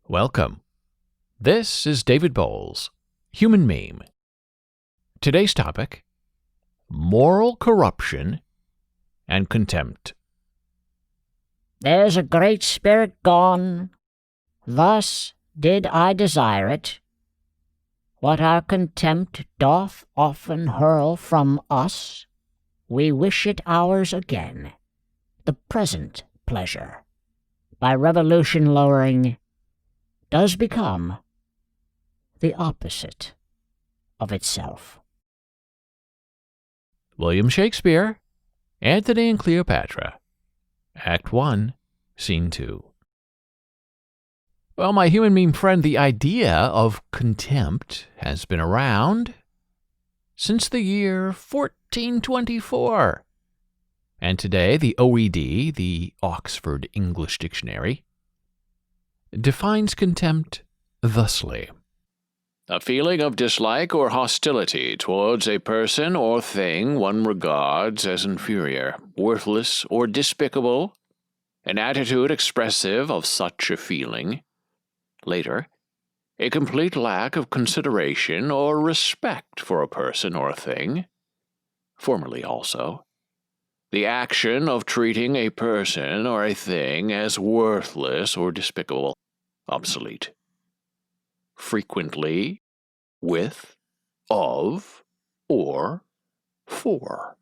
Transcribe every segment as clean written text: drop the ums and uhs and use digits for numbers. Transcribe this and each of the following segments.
Welcome. This is David Bowles, Human Meme. Today's topic, moral corruption and contempt. There's a great spirit gone, thus did I desire it. What our contempt doth often hurl from us, we wish it ours again, the present pleasure, by revolution lowering, does become the opposite of itself. William Shakespeare, Antony and Cleopatra, Act 1, Scene 2. Well, my human meme friend, the idea of contempt has been around since the year 1424. And today, the OED, the Oxford English Dictionary, defines contempt thusly: a feeling of dislike or hostility towards a person or thing one regards as inferior, worthless, or despicable, an attitude expressive of such a feeling. Later, a complete lack of consideration or respect for a person or thing. Formerly also, the action of treating a person or a thing as worthless or despicable, obsolete. Frequently, with, of, or for.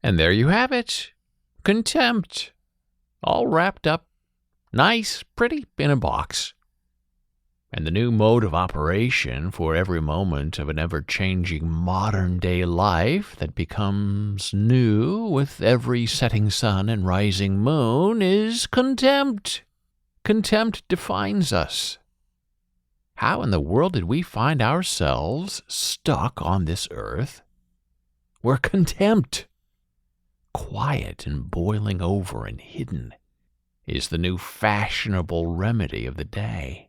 And there you have it. Contempt. All wrapped up, nice, pretty, in a box. And the new mode of operation for every moment of an ever-changing modern-day life that becomes new with every setting sun and rising moon is contempt. Contempt defines us. How in the world did we find ourselves stuck on this earth where contempt, quiet and boiling over and hidden, is the new fashionable remedy of the day?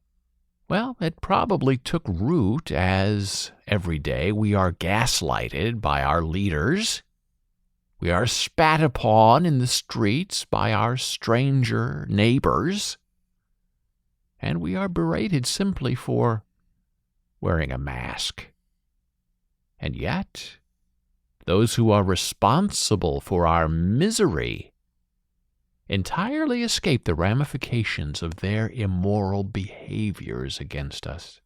Well, it probably took root as every day we are gaslighted by our leaders. We are spat upon in the streets by our stranger neighbors. And we are berated simply for wearing a mask. And yet, those who are responsible for our misery entirely escape the ramifications of their immoral behaviors against us.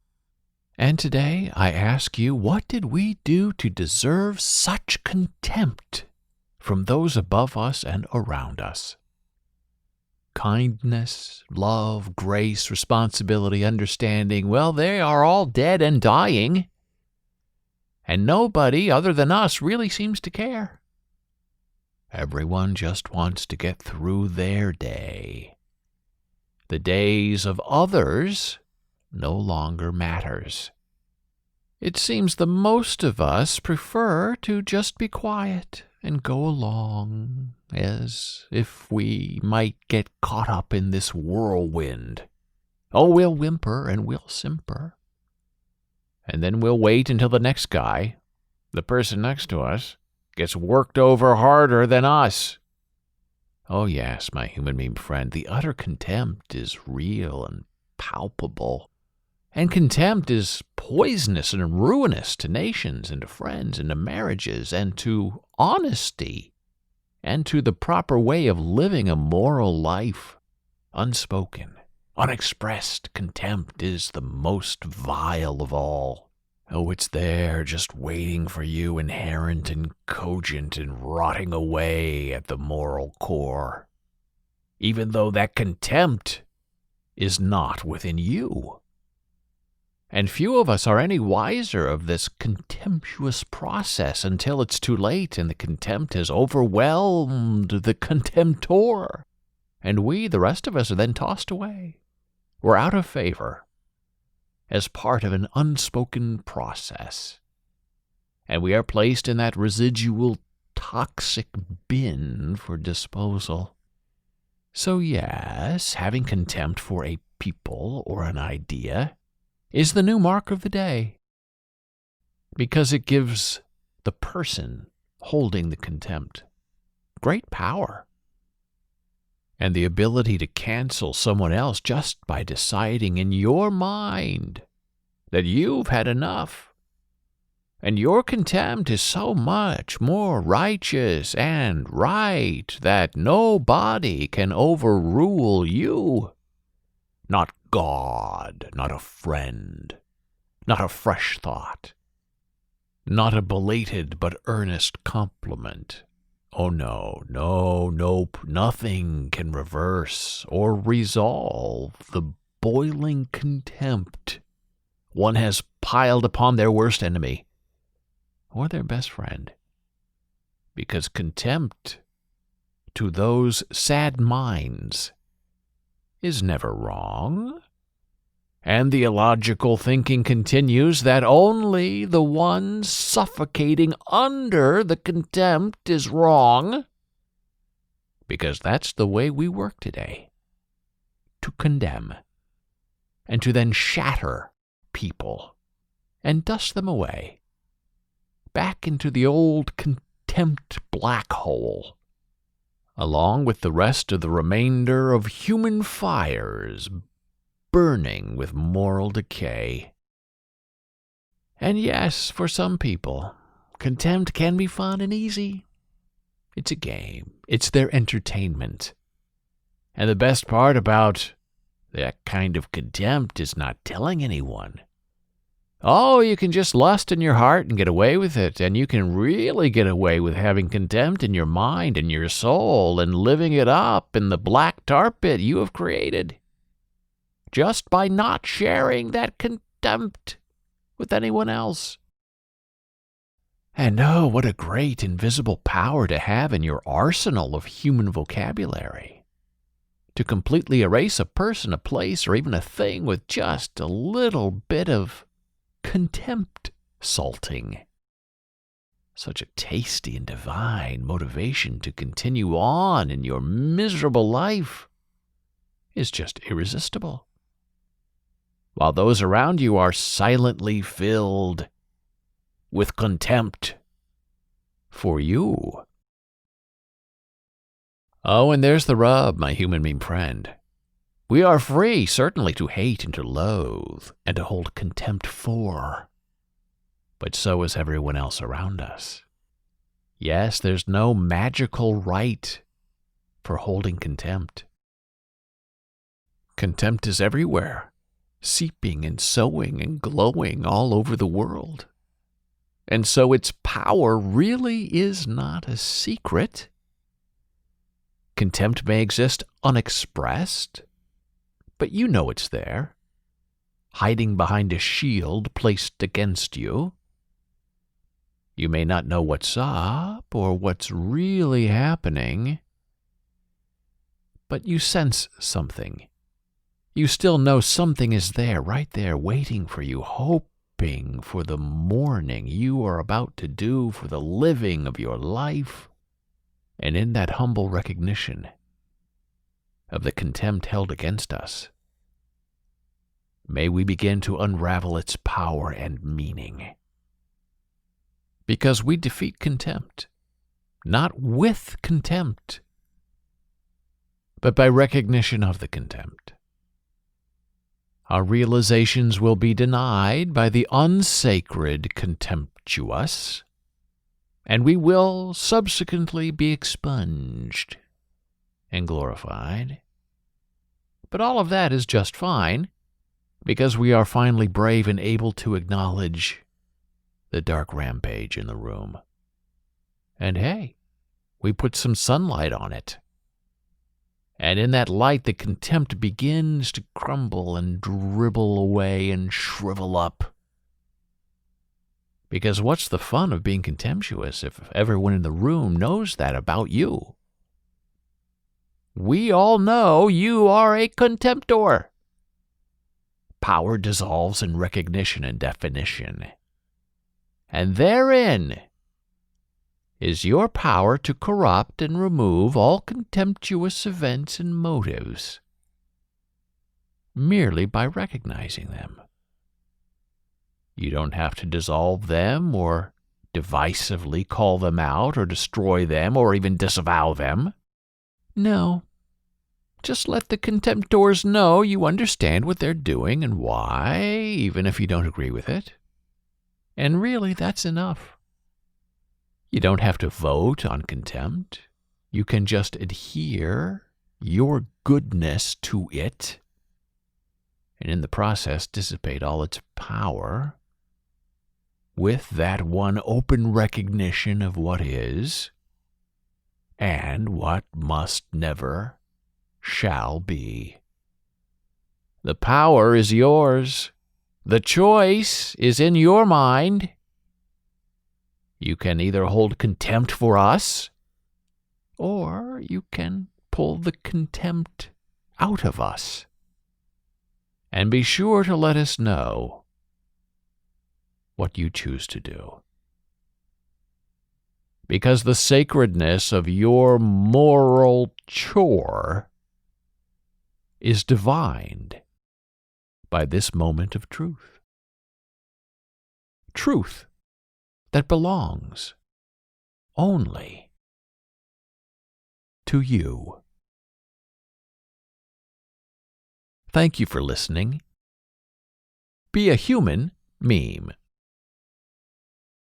And today, I ask you, what did we do to deserve such contempt from those above us and around us? Kindness, love, grace, responsibility, understanding, well, they are all dead and dying. And nobody other than us really seems to care. Everyone just wants to get through their day. The days of others no longer matters. It seems the most of us prefer to just be quiet and go along as if we might get caught up in this whirlwind. Oh, we'll whimper and we'll simper. And then we'll wait until the next guy, the person next to us, gets worked over harder than us. Oh yes, my human meme friend, the utter contempt is real and palpable. And contempt is poisonous and ruinous to nations and to friends and to marriages and to honesty and to the proper way of living a moral life. Unspoken, unexpressed contempt is the most vile of all. Oh, it's there, just waiting for you, inherent and cogent and rotting away at the moral core, even though that contempt is not within you. And few of us are any wiser of this contemptuous process until it's too late and the contempt has overwhelmed the contemptor, and we, the rest of us, are then tossed away. We're out of favor as part of an unspoken process. And we are placed in that residual toxic bin for disposal. So yes, having contempt for a people or an idea is the new mark of the day, because it gives the person holding the contempt great power. and the ability to cancel someone else just by deciding in your mind that you've had enough. And your contempt is so much more righteous and right that nobody can overrule you. Not God, not a friend, not a fresh thought, not a belated but earnest compliment. Oh no, nope, nothing can reverse or resolve the boiling contempt one has piled upon their worst enemy or their best friend. Because contempt, to those sad minds, is never wrong. And the illogical thinking continues that only the one suffocating under the contempt is wrong, because that's the way we work today, to condemn, and to then shatter people and dust them away, back into the old contempt black hole, along with the rest of the remainder of human fires burning with moral decay. And yes, for some people, contempt can be fun and easy. It's a game. It's their entertainment. And the best part about that kind of contempt is not telling anyone. Oh, you can just lust in your heart and get away with it, and you can really get away with having contempt in your mind and your soul and living it up in the black tar pit you have created, just by not sharing that contempt with anyone else. And oh, what a great invisible power to have in your arsenal of human vocabulary, to completely erase a person, a place, or even a thing with just a little bit of contempt salting. Such a tasty and divine motivation to continue on in your miserable life is just irresistible, while those around you are silently filled with contempt for you. Oh, and there's the rub, my human meme friend. We are free, certainly, to hate and to loathe and to hold contempt for, but so is everyone else around us. Yes, there's no magical right for holding contempt. Contempt is everywhere, seeping and sowing and glowing all over the world. And so its power really is not a secret. Contempt may exist unexpressed, but you know it's there, hiding behind a shield placed against you. You may not know what's up or what's really happening, but you sense something. You still know something is there, right there, waiting for you, hoping for the mourning you are about to do for the living of your life. And in that humble recognition of the contempt held against us, may we begin to unravel its power and meaning. Because we defeat contempt, not with contempt, but by recognition of the contempt. Our realizations will be denied by the unsacred contemptuous, and we will subsequently be expunged and glorified. But all of that is just fine, because we are finally brave and able to acknowledge the dark rampage in the room. And hey, we put some sunlight on it. And in that light, the contempt begins to crumble and dribble away and shrivel up. Because what's the fun of being contemptuous if everyone in the room knows that about you? We all know you are a contemptor. Power dissolves in recognition and definition. And therein is your power to corrupt and remove all contemptuous events and motives merely by recognizing them. You don't have to dissolve them or divisively call them out or destroy them or even disavow them. No, Just let the contemptors know you understand what they're doing and why, even if you don't agree with it. And really, that's enough. You don't have to vote on contempt. You can just adhere your goodness to it, and in the process dissipate all its power with that one open recognition of what is and what must never shall be. The power is yours. The choice is in your mind. You can either hold contempt for us, or you can pull the contempt out of us. And be sure to let us know what you choose to do. Because the sacredness of your moral chore is divined by this moment of truth. Truth that belongs only to you. Thank you for listening. Be a human meme.